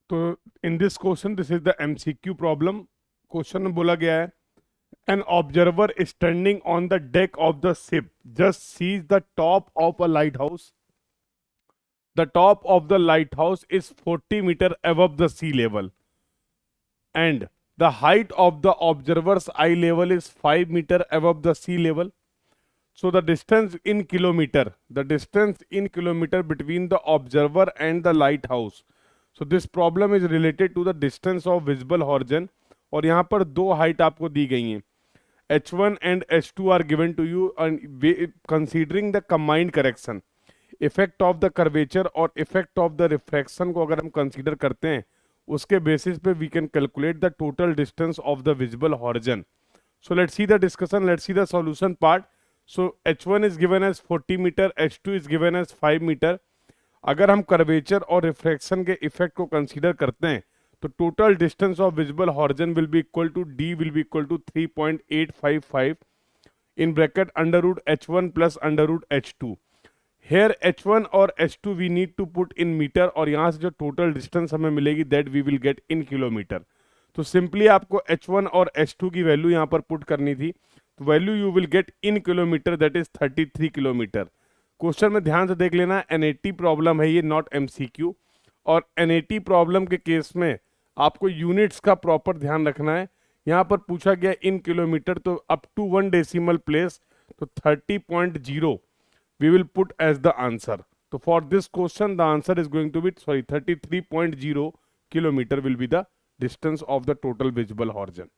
तो in this question this is the MCQ problem. Question में बोला गया है an observer standing on the deck of the ship just sees the top of a lighthouse. The top of the lighthouse is 40 metre above the sea level and the height of the observer's eye level is 5 meter above the sea level. So the distance in kilometer between the observer and the lighthouse. So this problem is related to the distance of visible horizon. और यहाँ पर दो height आपको दी गई हैं, H1 and H2 are given to you and considering the combined correction, effect of the curvature और effect of the refraction को अगर हम कंसीडर करते हैं, उसके बेसिस पे we can calculate the total distance of the visible horizon. So let's see the discussion. Let's see the solution part. So H1 is given as 40 metre, H2 is given as 5 metre. अगर हम curvature और refraction के effect को consider करते हैं तो total distance of visible horizon will be equal to D will be equal to 3.855 in bracket under root H1 plus under root H2. Here H1 और H2 we need to put in metre और यहाँ से जो total distance हमें मिलेगी that we will get in kilometre. तो simply आपको H1 और H2 की वैल्यू यहाँ पर पुट करनी थी, तो value you will get in kilometre that is 33 kilometre. Question में ध्यान से देख लेना, NAT प्रॉब्लम है ये, नॉट MCQ. और NAT प्रॉब्लम के केस में आपको यूनिट्स का प्रॉपर ध्यान रखना है. यहाँ पर पूछा गया इन किलोमीटर, तो अप टू 1 डेसिमल प्लेस, तो 30.0 we will put as the answer. So for this question the answer is going to be 33.0 kilometer will be the distance of the total visible horizon.